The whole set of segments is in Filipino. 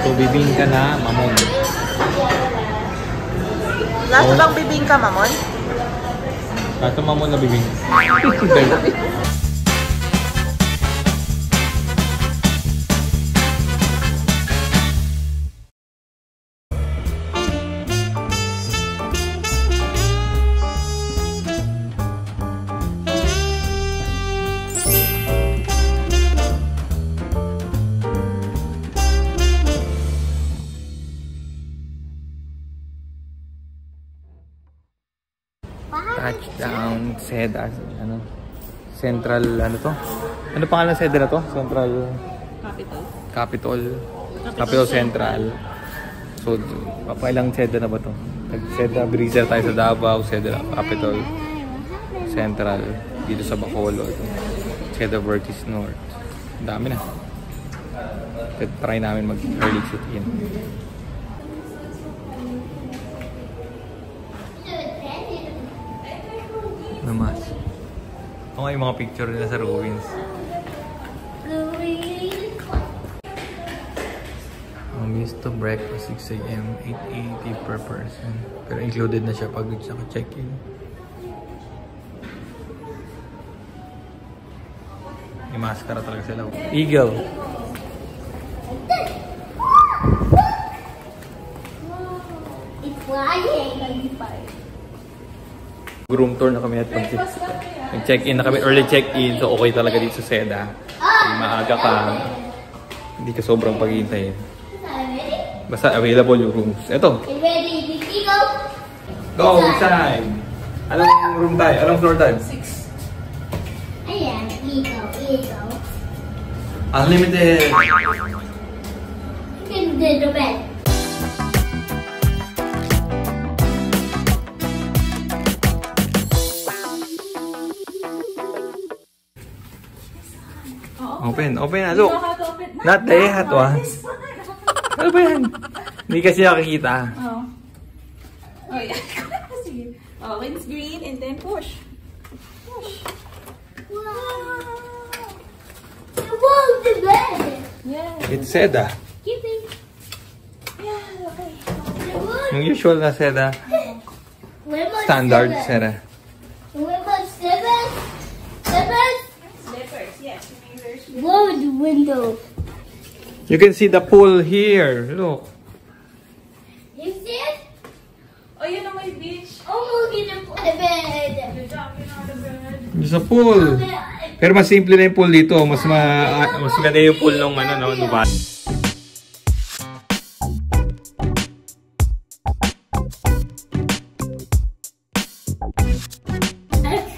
to bibingka na mamon. Lasa bang bibingka mamon? Lasa mamon na bibingka. Touchdown, Seda, ano, Central, ano to? Ano pangalan ng Seda na to? Central Capital Central. So, papailang Seda na ba to? Nag-Seda Breezer tayo sa Davao, Seda Capital Central, dito sa Bacolod. Seda Vertis North. Ang dami na. Try namin mag-early check-in. Namas. Ito nga yung mga picture nila sa ruins. Missed to breakfast 6 AM, 880 per person. Pero included na siya pag check-in. May maskara talaga sila. Eagle. It's flying. Room tour na kami at nag-check-in na kami, early check-in, so okay talaga dito sa Seda. Kung maaga ka, hindi ka sobrang paghihintay. Basta available yung rooms. Eto. Go inside! Anong room tayo? Anong floor tayo? 6. Ayan, ego. Unlimited! Unlimited bed. Open na. Look. Not the hot ones. Ano ba yan? Hindi kasi nakikita. Oh. Oh, yeah. Sige. Oh, when it's green and then push. Push. Wow. Wow, the bed. Yeah. It's Seda. Keeping. Yeah, okay. Yung usual na Seda. Standard Seda. Slippers, yes. Whoa, the window. You can see the pool here. Look. You see it? Oh, yun na may beach. Oh, look at the bed. You're jumping on the bed. Yung sa pool. Pero mas simple na yung pool dito. Mas maganda yung pool nung ano, no, Dubai.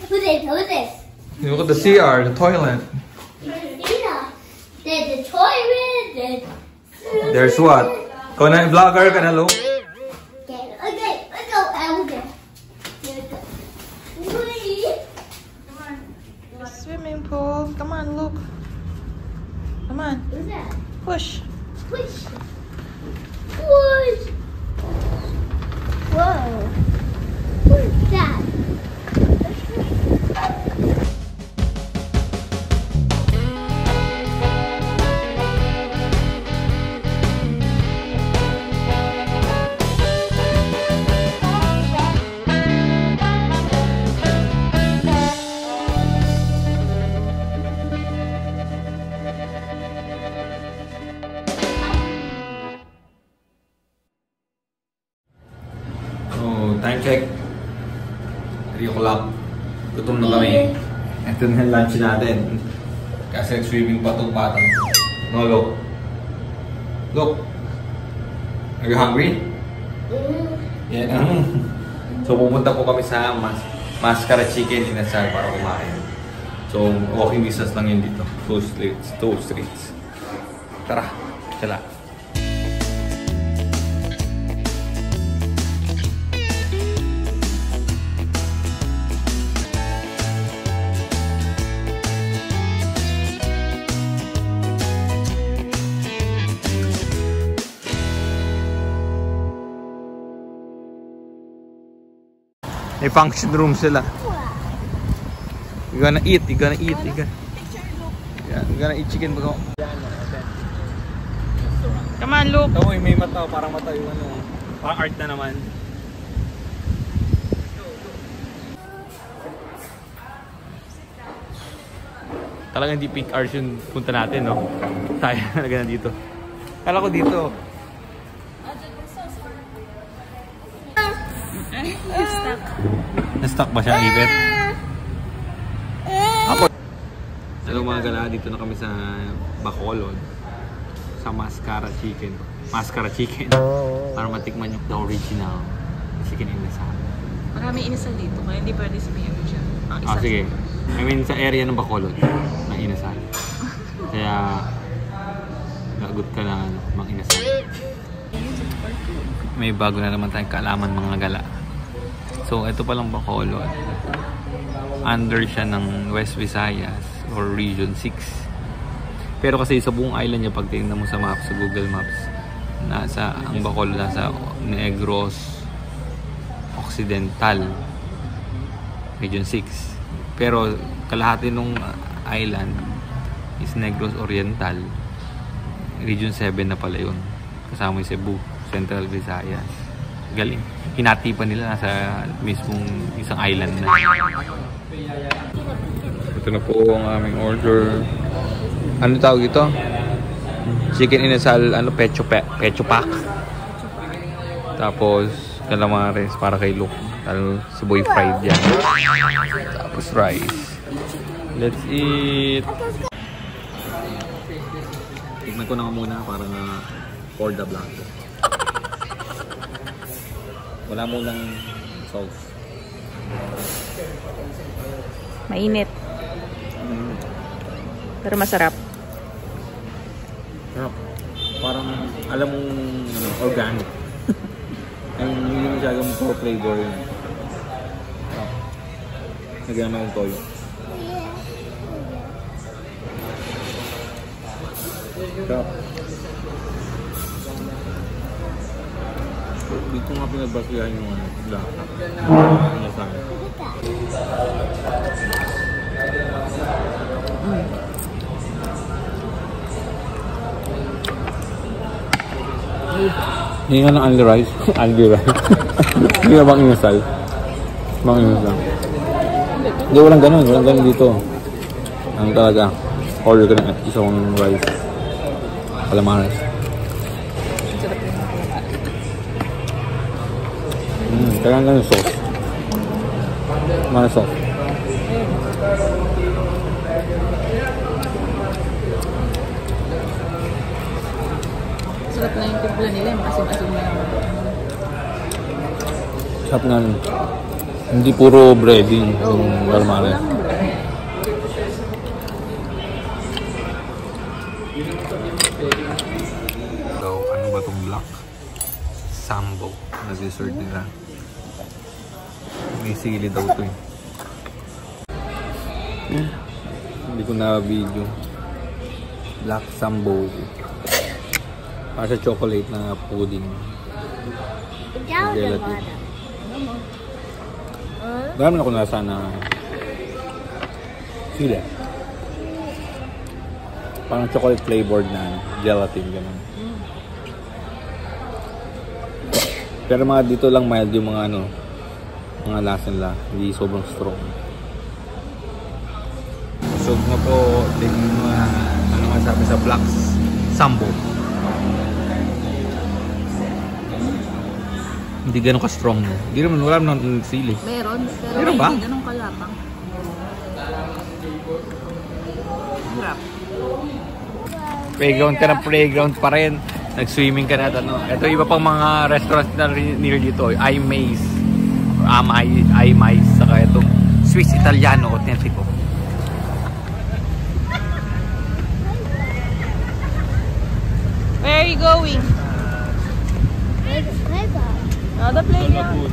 Who's this? Look at the CR, the toilet. There's the toilet. There's what? Kung na vlogger ka na, look. Okay, let's go out there. Swimming pool. Come on, look. Come on. What's that? Push. Push. Push. Whoa. What's that? Time check. 3 o'clock. Gutom na kami. Ito na yung lunch natin. Kasi swimming pa itong batang. No, look. Look. Are you hungry? Yeah. So pupunta po kami sa Mascara Chicken Inasal para kumain. So walking distance lang yun dito. Two streets. Tara. Tala. May function room sila. You're gonna eat. Yeah, you're gonna eat chicken bago. Come on, Luke. Ito may mata, parang mata yung ano. Parang art na naman. Talagang hindi pink arts yung punta natin, no? Tayo talaga na dito. Kala ko dito. Stuck. Na-stuck ba siya, Ibet? Ako. Hello mga gala, dito na kami sa Bacolod. Sa Mascara Chicken. Mascara Chicken. Para matikman yung the original chicken inasal. Marami inasal dito, kaya hindi pwede sabihin mo siya. Sige. I mean, sa area ng Bacolod na inasal. Kaya, nagot ka na mang inasal. May bago na naman tayong kaalaman mga gala. So, ito palang Bacolod. Under siya ng West Visayas or Region 6. Pero kasi sa buong island niya, pag tingnan mo sa map, sa Google Maps, ang Bacolod nasa Negros Occidental, Region 6. Pero kalahati nung island is Negros Oriental, Region 7 na pala yun. Kasama yung Cebu, Central Visayas. Galing. Hinati pa nila nasa mismong isang island na. Ito na po ang aming order. Ano tawag ito? Chicken inasal, pecho pack. Tapos calamares para kay Luke. Si boy fried yan. Tapos rice. Let's eat! Tignan ko na muna para for the vlog. Wala munang sauce. Mainit. Pero masarap. Parang alam mong organic. Hindi masyadong for flavor yun. Nagyan naman yung toyo. Sarap. Dito nga pinagbasihan yung black. Hindi nga ng only rice. Only rice. Hindi nga bang inasal? Bang inasal. Hindi, walang ganun. Walang ganun dito. Ang talaga. Order ka ng isang rice. Calamares. Kaya lang yung sauce. Mana sauce? Sarap na yung timpla nila, makasim-asim na naman. Sarap nga. Hindi puro breading yung calamares. So, ano ba itong black? Sambo na dessert nila. May sili daw ito eh. Hindi ko na video. Black Sambo. Para sa chocolate na pudding. Gelatin. Dami na ko nasa na sila. Parang chocolate flavored na gelatin. Ganun. Pero mga dito lang mild yung mga mga lasa nila. Hindi sobrang strong. So nga po, tingin mo ano masabi sa Black Sambo. Hindi ganun ka-strong. Hindi naman, wala naman sili. Meron, pero meron ba? Hindi ganun kalapang. Sarap. Playground ka ng playground pa rin. Nag-swimming ka na. Ito iba pang mga restaurants na near dito. I-Maze. I-Maze. Saka itong Swiss Italiano Autentico. Where are you going? The playground.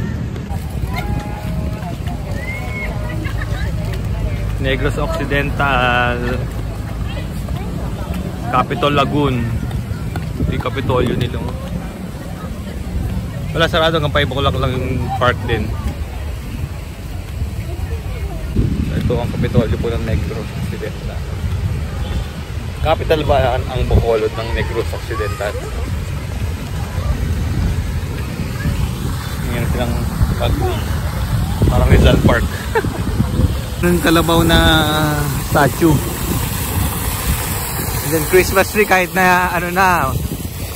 Negros Occidental. Capitol Lagoon. Ito yung Capitolio nila. Wala, sarado hanggang 5 o'clock lang yung park din. Ito ang Capitolio po ng Negros Occidental. Capital ba ang Bacolod ng Negros Occidental? Parang Rizal Park. Ng kalabaw na statue. And then Christmas tree kahit na ano na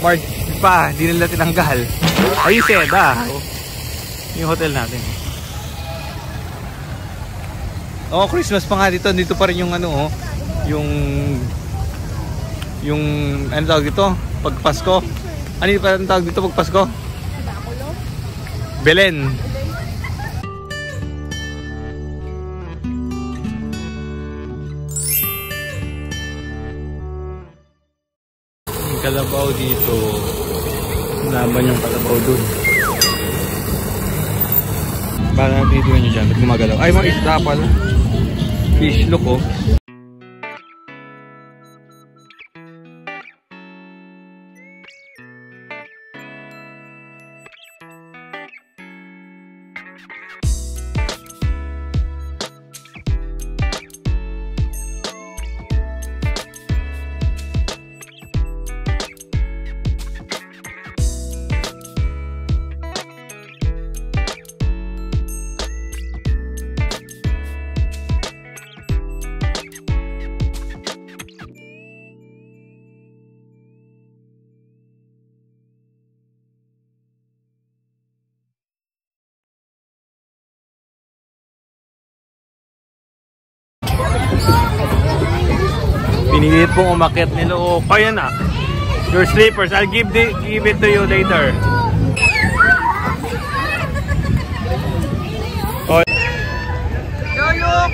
March pa, di nila tinanggal. Ay, Seda. Yung hotel natin. Oh, Christmas pa nga dito. Dito pa rin yung ano, oh, yung ano tawag dito? Pag Pasko. Ano yung parang tawag dito pag Pasko? Belen. Yung kalabaw dito. Laban yung kalabaw dun. Para natin dito nyo dyan. Ba't gumagalaw? Ay, mga isda pala. Fish look, oh. Pinilit pong umakyat nila. Oh, kaya na. Your slippers. I'll give it to you later. Oh. Yoyok!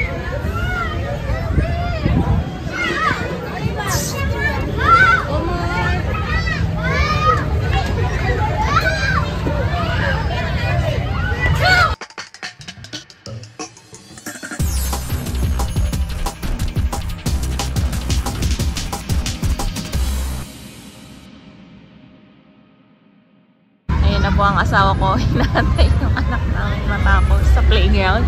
Po ang asawa ko, hinahantay yung anak namin matapos sa playground.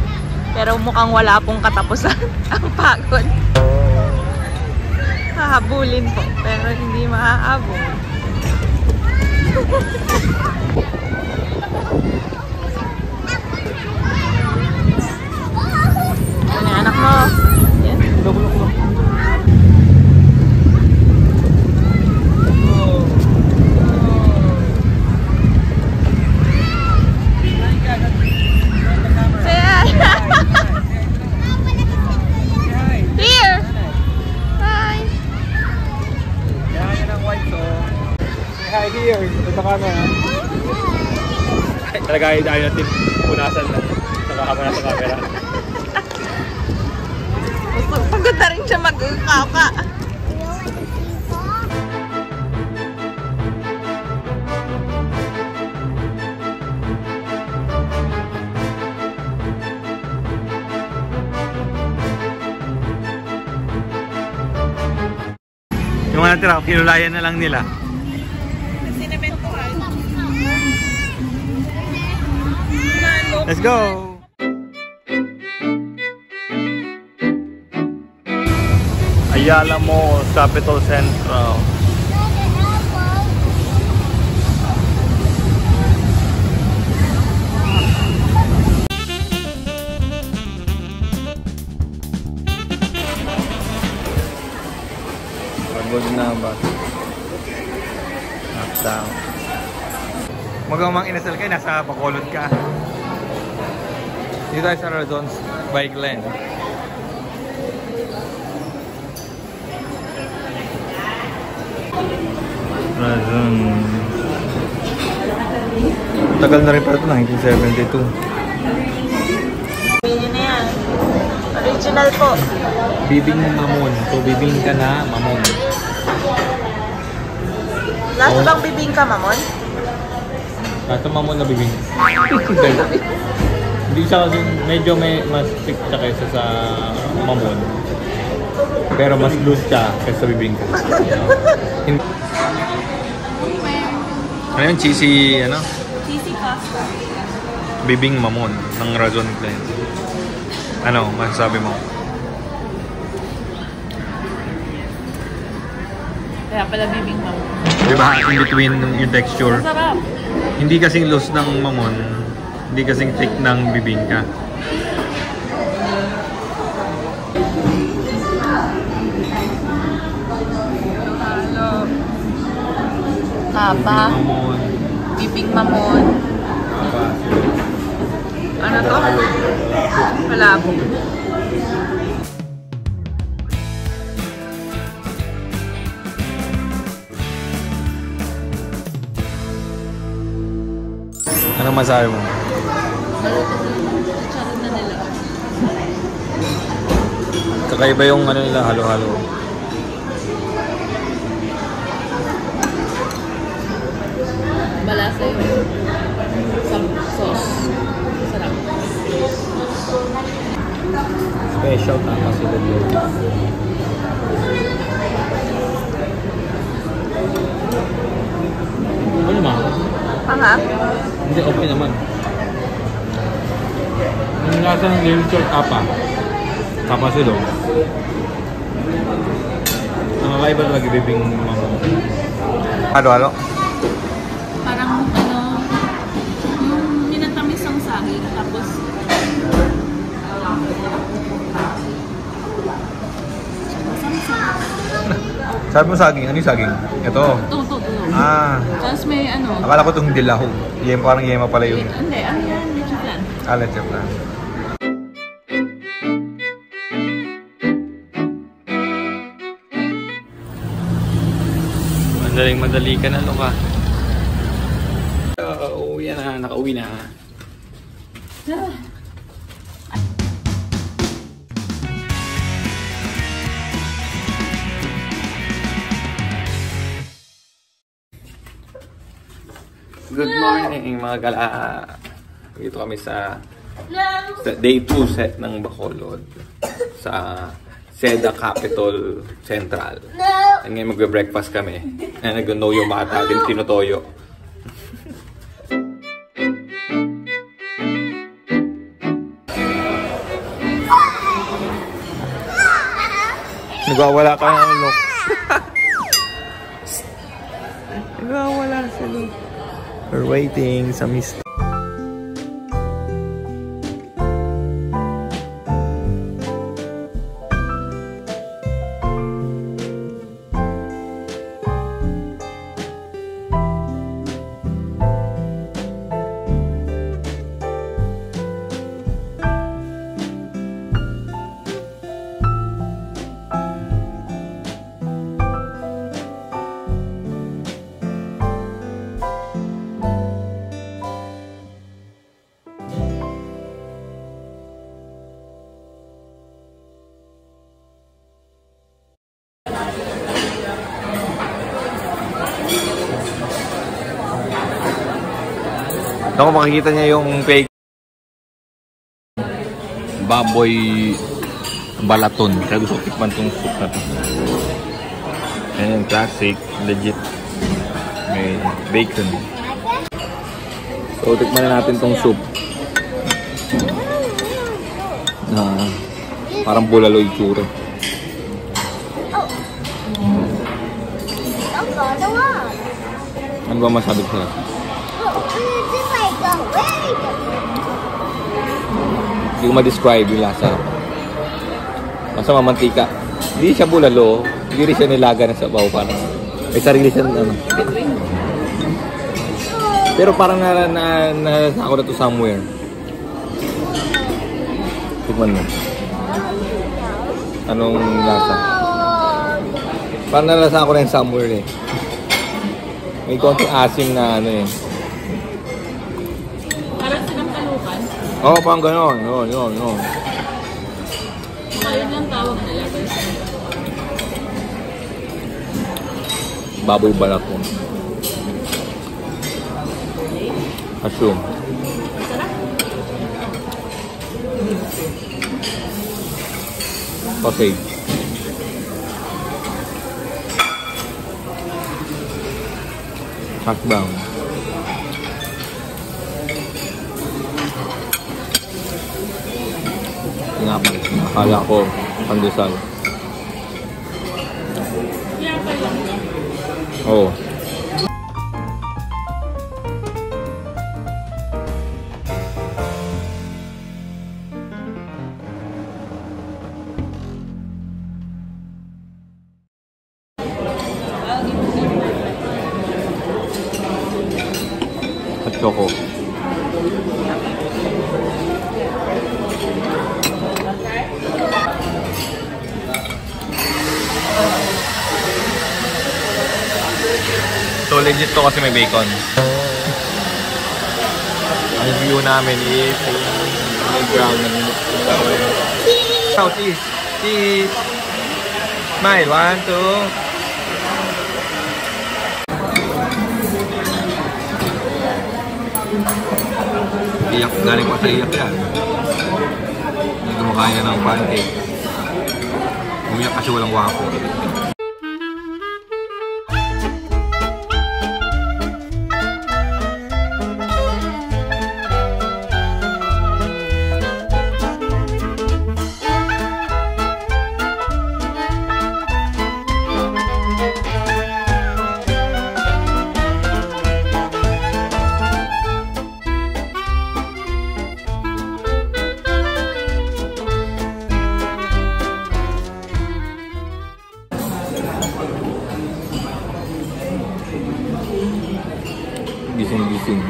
Pero mukhang wala pong katapusan. Ang pagod. Hahabulin po, pero hindi maaabol. Ano yung anak mo? Yan. Hi here, ito ka na. Talaga ay natin punasan na nakakama sa camera. Pagod na rin siya mag-ukaka. Yung mga natira, kinulayan na lang nila. Let's go! Ayala Mall, Capital Central. Pagod na ba? Knockdown. Magamang inasal kayo, nasa Bacolod ka. Dito tayo sa Razon's Bike Lane. Razon. Tagal na rin pala ito, 1972. Pili na yan. Original po. Bibing mamon. So, bibing ka na mamon. Last bang bibing ka, mamon? Last mamon na bibing. Hindi siya kasi medyo may mas thick siya kaysa sa mamon. Pero mas loose siya kaysa sa bibingka. Ano yung cheesy, ano? Cheesy pasta. Bibing mamon ng Razon Plain. Ano, masasabi mo? Kaya pala bibing mamon. Diba, in between yung texture. Masarap. Hindi kasing loose ng mamon. Hindi kasing thick ng bibingka. Tapa. Bibing mamon. Ano to? Palabok. Anong masabi mo? Charon na nila. Kakaiba yung ano nila, halo-halo. Balasa yung sauce. Sarap. Special tapa sila dito. Ano naman? Panga? Hindi, okay naman. Yung lasa ng little short tapa. Tapa sila. Ang kakaiba talaga bibing mga... Halo-halo? Parang ano, yung minatamis ang saging, tapos Sabi mo saging? Ano yung saging? Ito. Ito. Ah. Tapos may ano. Akala ko itong dilaho. Parang yema pala yun. Hindi, ano yan? Medyo plan. Let's check na. Madali ka na, Luka. Uwi na, nakauwi na. Good morning mga gala. Dito kami sa day 2 set ng Bacolod sa Seda Capitol Central. Ngayon magbe-breakfast kami. Nag-know yung mata din tinutoyo. Nagwawala ka ng look. Nagwawala si Luke. We're waiting sa mist. Kung makikita niya yung fake baboy balaton. Kaya gusto ko tikman itong soup na ito. Yan yung classic, legit. May bacon. So tikman na natin itong soup. Parang bulalo yung tsura. Ano ba masabi ko sa'yo? Hindi ko ma-describe yung lasa. Basta mamantika. Hindi siya bulalo. Hindi rin siya nilaga na sabaw. Parang may sarili siya ano. Pero parang nasa ako na to somewhere. Tikman mo. Anong lasa? Parang nalasa ako na yung somewhere eh. May konting asim na ano eh. Parang sinangkalukan. Oo, parang gano'n. Yun. Ayun lang tawag nila. Baboy balat mo. Assume. Okay. Hakbang. Tinapay. Akala ko pandesal. Oo. Choco. So legit to kasi may bacon. Ang view namin is may ground ng oh, cheese. Cheese. Smile. 1, 2. Iyak. Galing pa sa iyak yan. Hindi kumakain na ng pancake. Umiyak kasi walang wapo. Gising-gising.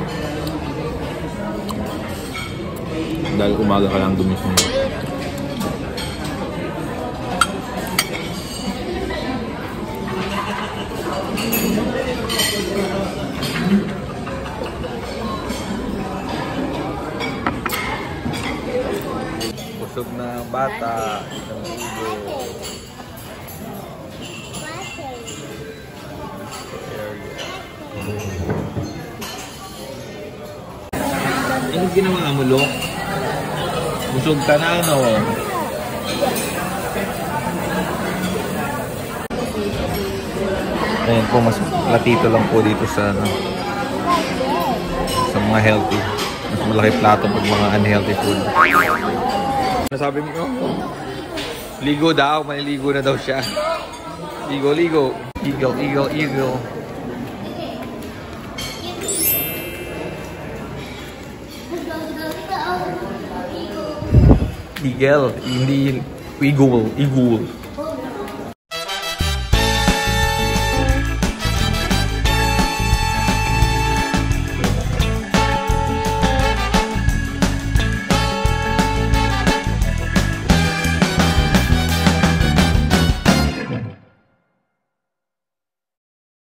Dahil umaga ka lang dumising. Busog na bata. Isang ligo. Ano ginawa mo, Lok? Busog ka na, ano? Ayan po, mas platito lang po dito sa, ano, sa mga healthy. Mas malaki plato pag mga unhealthy food. Nasabi mo, ligo daw, maliligo na daw siya. Ligo, ligo. Eagle, eagle, eagle. Eagle, hindi eagle, eagle.